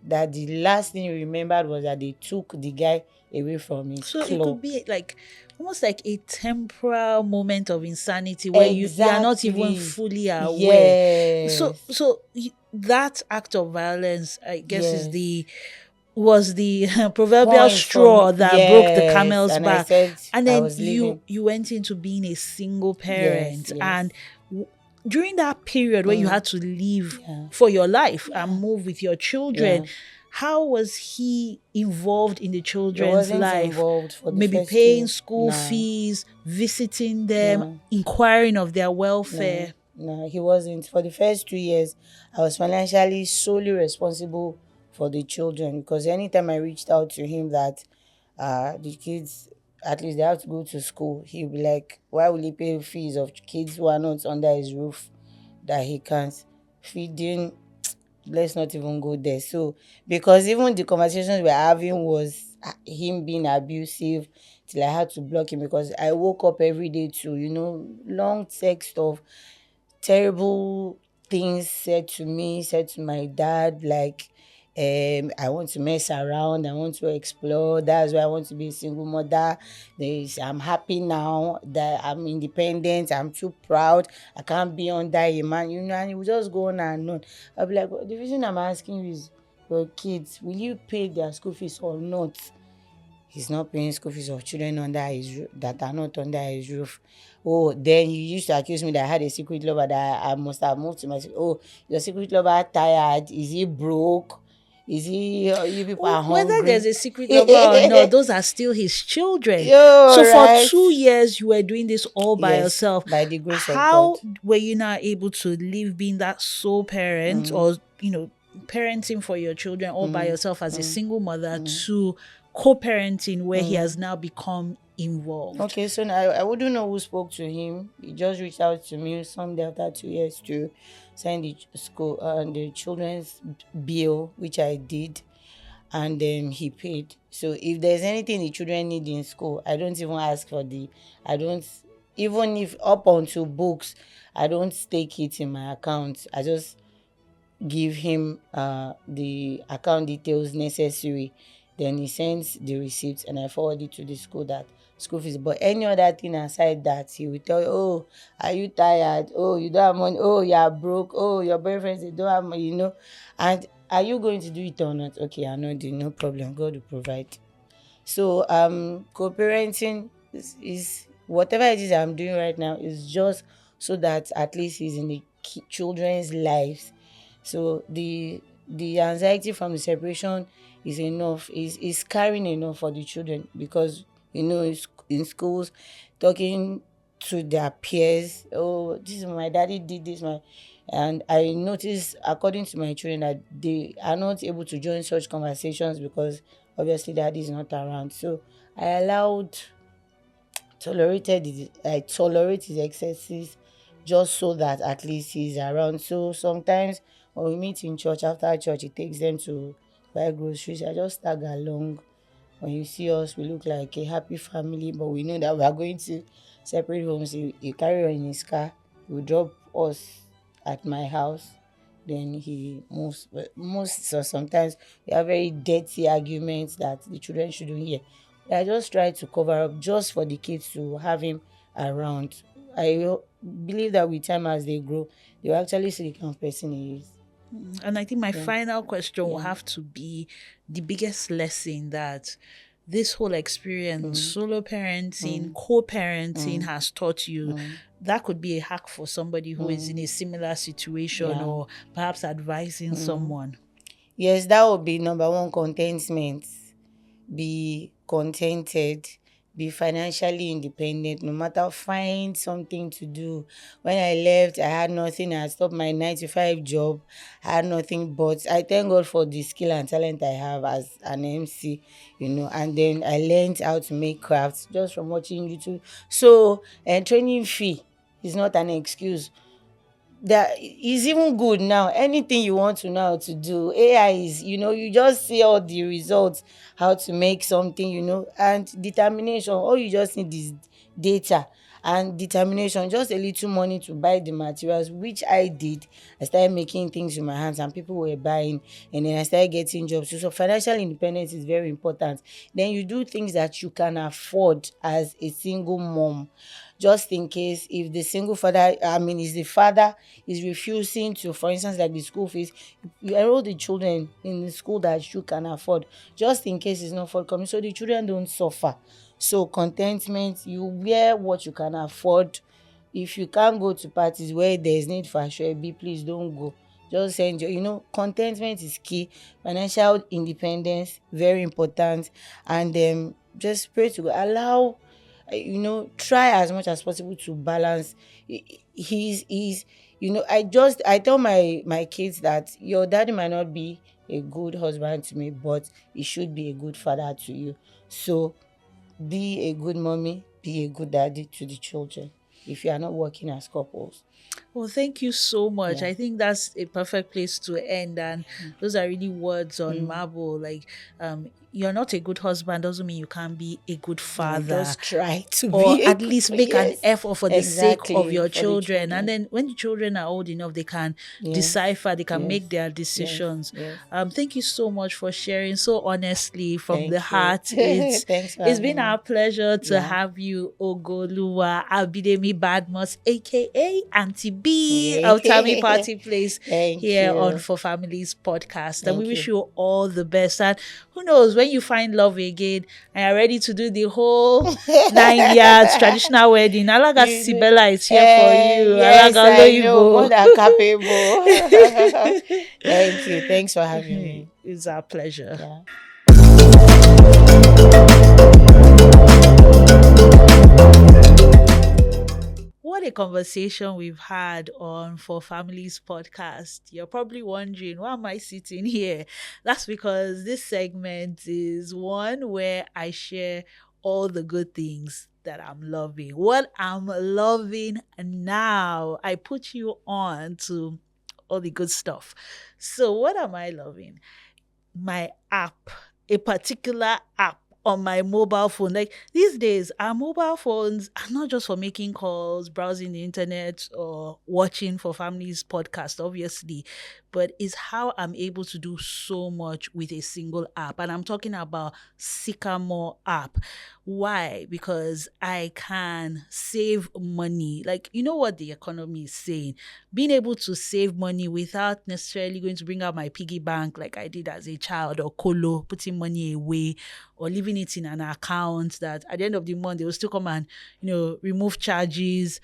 last thing he remembered was that they took the guy away from his So it could club. be like almost like a temporal moment of insanity where you are not even Exactly. fully aware. So Yes. that act of violence, I guess, Yes. was the proverbial Point for me. straw that broke the Yes. camel's And I back. said And I then was you leaving. you went into being a single Yes. parent, Yes. and during that period where you had to leave Yeah. for your life and Yeah. move with your children, Yeah. how was he involved in the He children's wasn't life? involved for the Maybe first paying 2 years. school Nah. fees, visiting them, No. inquiring of their No, welfare. no, he wasn't. For the first 2 years, I was financially solely responsible for the children, because anytime I reached out to him that the kids, at least they have to go to school, he'll be like, why will he pay fees of kids who are not under his roof that he can't? Feeding, let's not even go there. So, because even the conversations we're having was him being abusive, till I had to block him, because I woke up every day to, long text of terrible things said to me, said to my dad, like, I want to mess around, I want to explore. That's why I want to be a single mother. I'm happy now that I'm independent. I'm too proud. I can't be under a man, and it will just go on and on. I'll be like, "Well, the reason I'm asking you is your kids, will you pay their school fees or not?" He's not paying school fees of children under his roof that are not under his roof. Oh, then you used to accuse me that I had a secret lover, that I must have moved to my. Oh, your secret lover tired? Is he broke? Is he? You people are Whether there's hungry. a secret lover or not, those are still his children. Yo, So for right? 2 years, you were doing this all by Yes, yourself. by the grace of God. How were you now able to live being that sole parent, or parenting for your children all by yourself as a single mother, to co-parenting where he has now become involved? Okay, so now I wouldn't know who spoke to him. He just reached out to me someday after 2 years to sign the school and the children's bill, which I did, and he paid. So if there's anything the children need in school, I don't even ask for I don't, even if up onto books, I don't stake it in my account. I just give him the account details necessary. Then he sends the receipts and I forward it to the school, that school fees. But any other thing aside that, he will tell you, oh, are you tired? Oh, you don't have money. Oh, you are broke. Oh, your boyfriends, they don't have money. And are you going to do it or not? Okay, I know, no problem. God will provide. So co-parenting is whatever it is I'm doing right now is just so that at least he's in the children's lives. So the anxiety from the separation is enough, is carrying enough for the children, because in schools, talking to their peers, oh, this is my daddy did this, my and I notice, according to my children, that they are not able to join such conversations because obviously daddy is not around. So I I tolerate his excesses, just so that at least he's around. So sometimes when we meet in church, after church, he takes them to buy groceries. I just tag along. When you see us, we look like a happy family, but we know that we are going to separate homes. He carry on in his car, he will drop us at my house, then he moves. But so sometimes we have very dirty arguments that the children shouldn't hear. I just try to cover up just for the kids to have him around. I believe that with time, as they grow, they will actually see the kind of person he is. And I think my Yeah. final question will Yeah. have to be the biggest lesson that this whole experience, solo parenting, co-parenting, has taught you. That could be a hack for somebody who is in a similar situation, Yeah. or perhaps advising someone. Yes, that would be number one: contentment. Be contented. be financially independent, no matter, find something to do. When I left, I had nothing. I had stopped my 9 to 5 job. I had nothing, but I thank God for the skill and talent I have as an MC, and then I learned how to make crafts just from watching YouTube. So, training fee is not an excuse. That is even good now. Anything you want to know how to do, AI is, you just see all the results, how to make something, and determination. All you just need is data and determination, just a little money to buy the materials, which I did. I started making things with my hands and people were buying, and then I started getting jobs. So financial independence is very important. Then you do things that you can afford as a single mom, just in case if the single father, is the father is refusing to, for instance, like the school fees, you enroll the children in the school that you can afford, just in case it's not forthcoming, so the children don't suffer. So contentment, you wear what you can afford. If you can't go to parties where there's need for ashwebi, please don't go. Just enjoy. Contentment is key. Financial independence, very important. And just pray to God. Allow, try as much as possible to balance. He's I tell my kids that your daddy might not be a good husband to me, but he should be a good father to you. So be a good mommy, be a good daddy to the children if you are not working as couples. Well, thank you so much. Yeah. I think that's a perfect place to end. And those are really words on marble. Like, you're not a good husband doesn't mean you can't be a good No, father, just try to or be a at good least make an yes. effort for the sake of Exactly, your for the children. And children. then when the children are old enough, they can Yes. decipher, they can Yes. make their Yes. decisions. Yes. Thank you so much for sharing so honestly from Thank the you. heart. It's Thanks for it's been having me. our pleasure to Yeah. have you, Ogooluwa Badmus, aka Auntie B Yeah. of Tammy Party Place, Thank here on you. ForFamilies podcast. And we Thank wish you. you all the best. And who knows, when you find love again and you're ready to do the whole 9 yards traditional wedding, Alaga You do. Isabella is here for you. Yes, Alaga I know, more Loibo. than capable. Thank you. Thanks for having me. It's our pleasure. Yeah. What a conversation we've had on For Families podcast. You're probably wondering, why am I sitting here? That's because this segment is one where I share all the good things that I'm loving. What I'm loving now, I put you on to all the good stuff. So, what am I loving? My app, a particular app on my mobile phone. Like these days, our mobile phones are not just for making calls, browsing the internet, or watching For Families podcast, obviously, but it's how I'm able to do so much with a single app. And I'm talking about Sycamore app. Why? Because I can save money. Like, you know what the economy is saying? Being able to save money without necessarily going to bring out my piggy bank like I did as a child, or colo, putting money away, or leaving it in an account that at the end of the month they will still come and, remove charges.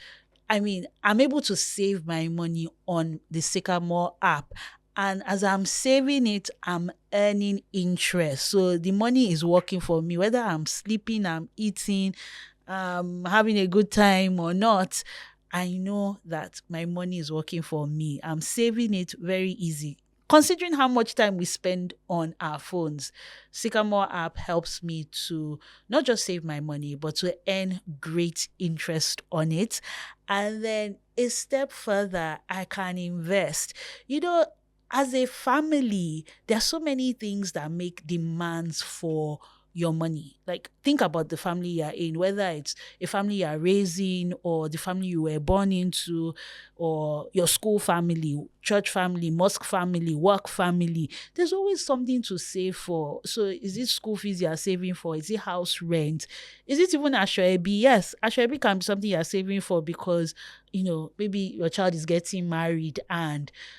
I mean, I'm able to save my money on the Sycamore app. And as I'm saving it, I'm earning interest. So the money is working for me, whether I'm sleeping, I'm eating, having a good time or not. I know that my money is working for me. I'm saving it very easy. Considering how much time we spend on our phones, Sycamore app helps me to not just save my money, but to earn great interest on it. And then a step further, I can invest. As a family, there are so many things that make demands for your money. Like, think about the family you're in, whether it's a family you're raising, or the family you were born into, or your school family, church family, mosque family, work family. There's always something to save for. So is it school fees you're saving for? Is it house rent? Is it even ashwebi? Yes, ashwebi can be something you're saving for because, maybe your child is getting married,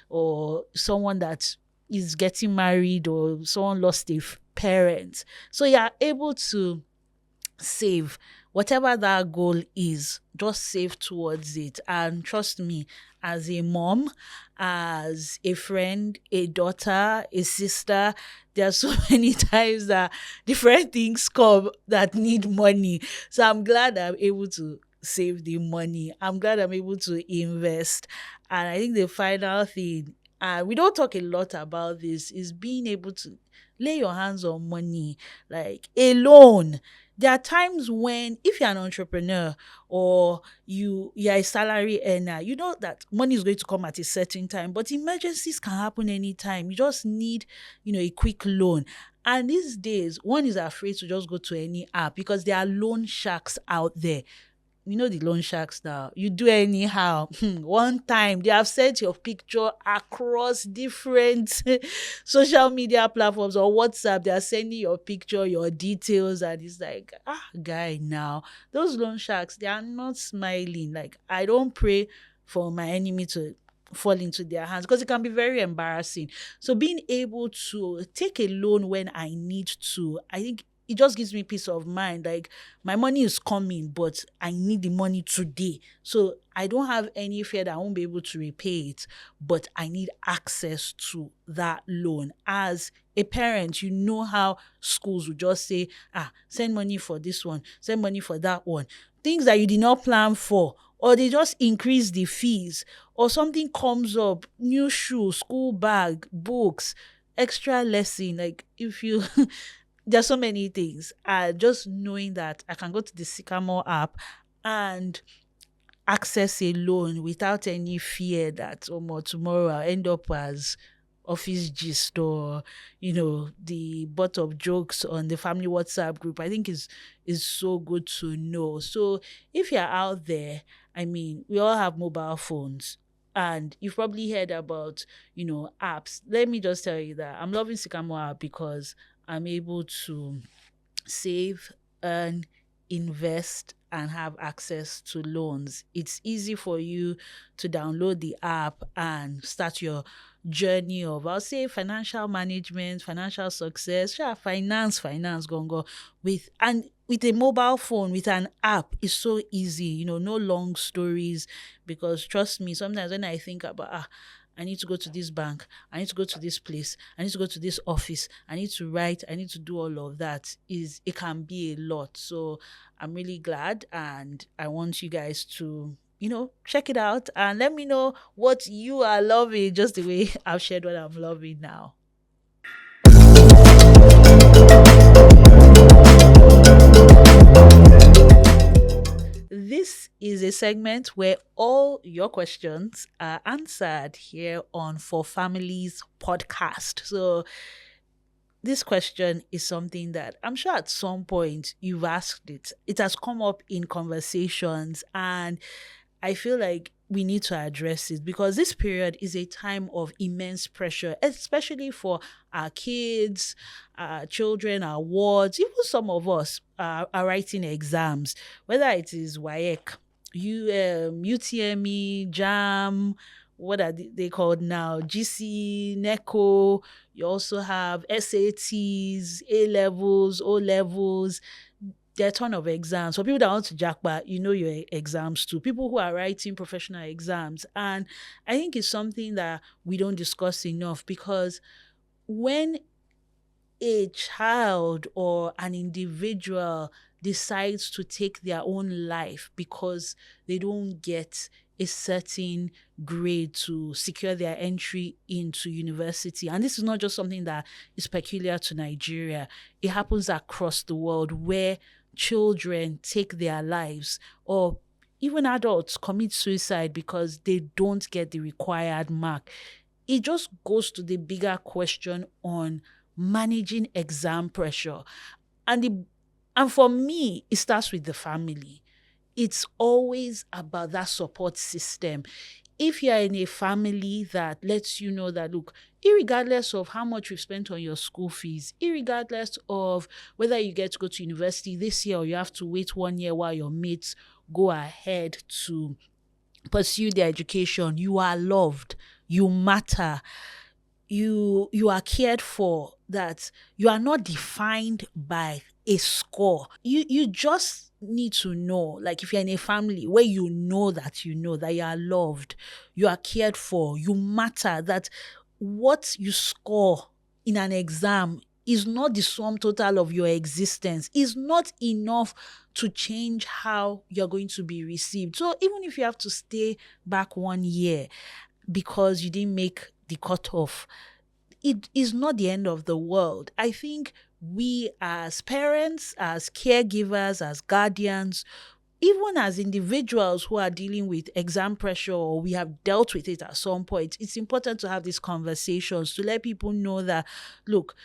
or someone that is getting married, or someone lost a parent. So you're able to save whatever that goal is, just save towards it. And trust me, as a mom, as a friend, a daughter, a sister. There are so many times that different things come that need money. So I'm glad I'm able to save the money. I'm glad I'm able to invest. And I think the final thing, we don't talk a lot about this, is being able to lay your hands on money, like alone. There are times when, if you're an entrepreneur or you're a salary earner, you know that money is going to come at a certain time, but emergencies can happen anytime. You just need, a quick loan. And these days, one is afraid to just go to any app because there are loan sharks out there. You know the loan sharks now. You do anyhow. One time they have sent your picture across different social media platforms or WhatsApp. They are sending your picture, your details, and it's like, guy, now those loan sharks, they are not smiling. Like, I don't pray for my enemy to fall into their hands because it can be very embarrassing. So being able to take a loan when I need to, I think it just gives me peace of mind. Like, my money is coming, but I need the money today. So I don't have any fear that I won't be able to repay it, but I need access to that loan. As a parent, you know how schools would just say, send money for this one, send money for that one. Things that you did not plan for, or they just increase the fees, or something comes up, new shoe, school bag, books, extra lesson. Like, if you there's so many things. Just knowing that I can go to the Sycamore app and access a loan without any fear that, oh, more tomorrow I'll end up as office gist or the butt of jokes on the family WhatsApp group, I think is so good to know. So if you're out there, I mean, we all have mobile phones and you've probably heard about apps. Let me just tell you that I'm loving Sycamore app because I'm able to save, earn, invest, and have access to loans. It's easy for you to download the app and start your journey of, I'll say, financial management, financial success, finance, gongo, with a mobile phone, with an app. It's so easy, no long stories, because trust me, sometimes when I think about, I need to go to this bank, I need to go to this place, I need to go to this office, I need to write, I need to do all of that, it can be a lot. So I'm really glad, and I want you guys to check it out and let me know what you are loving, just the way I've shared what I'm loving now. This is a segment where all your questions are answered here on ForFamilies podcast. So this question is something that I'm sure at some point you've asked it. It has come up in conversations, and I feel like we need to address it because this period is a time of immense pressure, especially for our kids, our children, our wards. Even some of us are writing exams, whether it is WAEC, UTME, JAM, what are they called now? GC, NECO. You also have SATs, A levels, O levels. There are a ton of exams. For people that want to jackpot, your exams too. People who are writing professional exams. And I think it's something that we don't discuss enough, because when a child or an individual decides to take their own life because they don't get a certain grade to secure their entry into university. And this is not just something that is peculiar to Nigeria. It happens across the world, where children take their lives, or even adults commit suicide because they don't get the required mark. It just goes to the bigger question on managing exam pressure. And for me, it starts with the family. It's always about that support system. If you're in a family that lets you know that, look, irregardless of how much you've spent on your school fees, irregardless of whether you get to go to university this year or you have to wait 1 year while your mates go ahead to pursue their education, you are loved, you matter, you are cared for, that you are not defined by a score. You just need to know, like if you're in a family where you know that you are loved, you are cared for, you matter, that what you score in an exam is not the sum total of your existence, is not enough to change how you're going to be received. So even if you have to stay back 1 year because you didn't make the cutoff, it is not the end of the world. I think we as parents, as caregivers, as guardians, even as individuals who are dealing with exam pressure or we have dealt with it at some point, it's important to have these conversations to let people know that, look,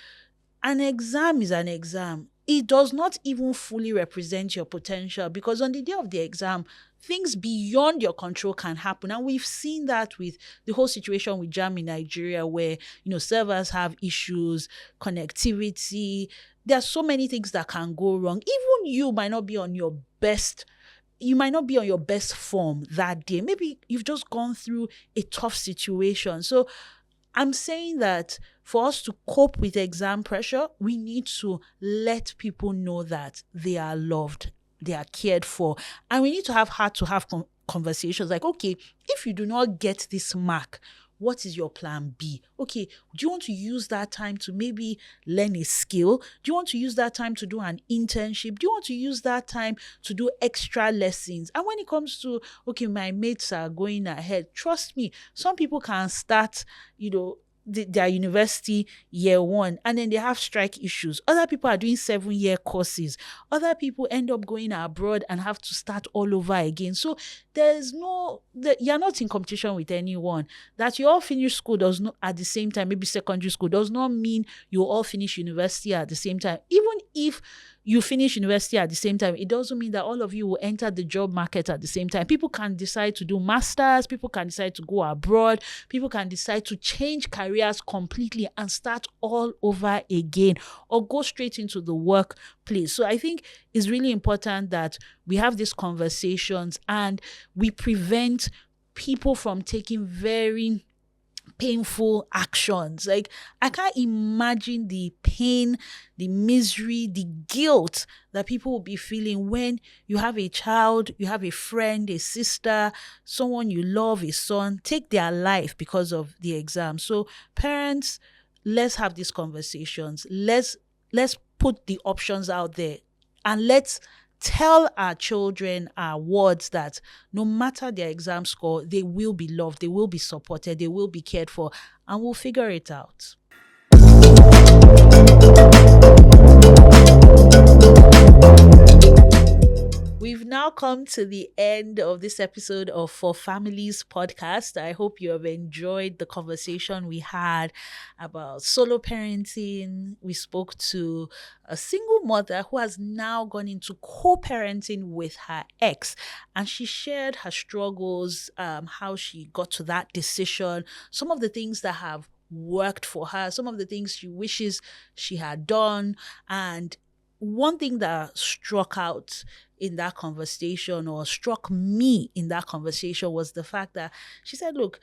an exam is an exam. It does not even fully represent your potential, because on the day of the exam, things beyond your control can happen. And we've seen that with the whole situation with JAM in Nigeria, where, servers have issues, connectivity. There are so many things that can go wrong. Even you might not be on your best form that day. Maybe you've just gone through a tough situation. So I'm saying that for us to cope with exam pressure, we need to let people know that they are loved, they are cared for, and we need to have heart-to-heart conversations like, okay, if you do not get this mark, what is your plan B? Okay, do you want to use that time to maybe learn a skill? Do you want to use that time to do an internship? Do you want to use that time to do extra lessons? And when it comes to, okay, my mates are going ahead, trust me, some people can start, their university year one and then they have strike issues. Other people are doing 7-year courses. Other people end up going abroad and have to start all over again. So you're not in competition with anyone. That you all finish school does not at the same time, maybe secondary school, does not mean you all finish university at the same time. Even if you finish university at the same time, it doesn't mean that all of you will enter the job market at the same time. People can decide to do masters, people can decide to go abroad, people can decide to change careers completely and start all over again, or go straight into the workplace. So I think it's really important that we have these conversations and we prevent people from taking very painful actions. Like, I can't imagine the pain, the misery, the guilt that people will be feeling when you have a child, you have a friend, a sister, someone you love, a son, take their life because of the exam. So parents, let's have these conversations. Let's put the options out there, and let's tell our children, our wards, that no matter their exam score, they will be loved, they will be supported, they will be cared for, and we'll figure it out. We've now come to the end of this episode of ForFamilies podcast. I hope you have enjoyed the conversation we had about solo parenting. We spoke to a single mother who has now gone into co-parenting with her ex, and she shared her struggles, how she got to that decision, some of the things that have worked for her, some of the things she wishes she had done. And one thing that struck out in that conversation, or struck me in that conversation, was the fact that she said, look,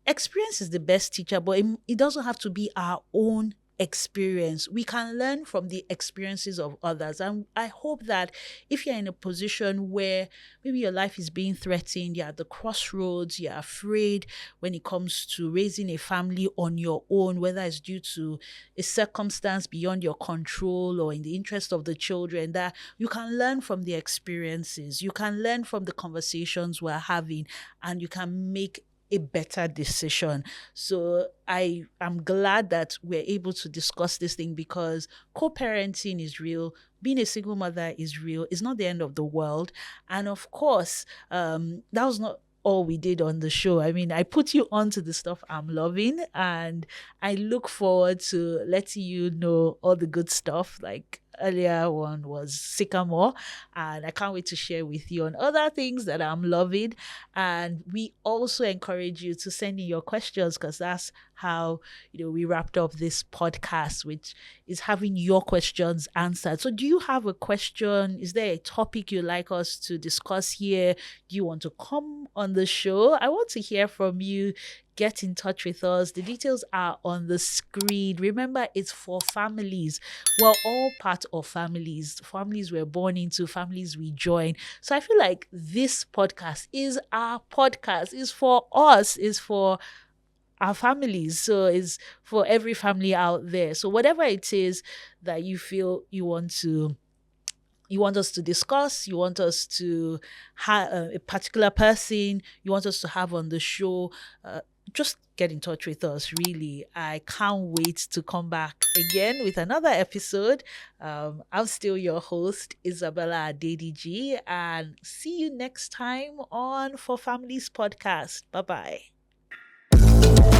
experience is the best teacher, but it doesn't have to be our own experience. We can learn from the experiences of others. And I hope that if you're in a position where maybe your life is being threatened, you're at the crossroads, you're afraid when it comes to raising a family on your own, whether it's due to a circumstance beyond your control or in the interest of the children, that you can learn from the experiences, you can learn from the conversations we're having, and you can make a better decision. So I am glad that we're able to discuss this thing, because co-parenting is real. Being a single mother is real. It's not the end of the world. And of course, that was not all we did on the show. I mean, I put you onto the stuff I'm loving, and I look forward to letting you know all the good stuff. Like, earlier one was Sycamore, and I can't wait to share with you on other things that I'm loving. And we also encourage you to send in your questions, because that's how we wrapped up this podcast, which is having your questions answered. So do you have a question? Is there a topic you'd like us to discuss here? Do you want to come on the show? I want to hear from you. get in touch with us. The details are on the screen. Remember, it's for families. We're all part of families. Families we're born into, families we join. So I feel like this podcast is our podcast. It's for us. It's for our families. So it's for every family out there. So whatever it is that you feel you want us to discuss, you want us to have a particular person, you want us to have on the show, just get in touch with us. Really, I can't wait to come back again with another episode. I'm still your host, Isabella Adediji, and see you next time on For Families podcast. Bye bye.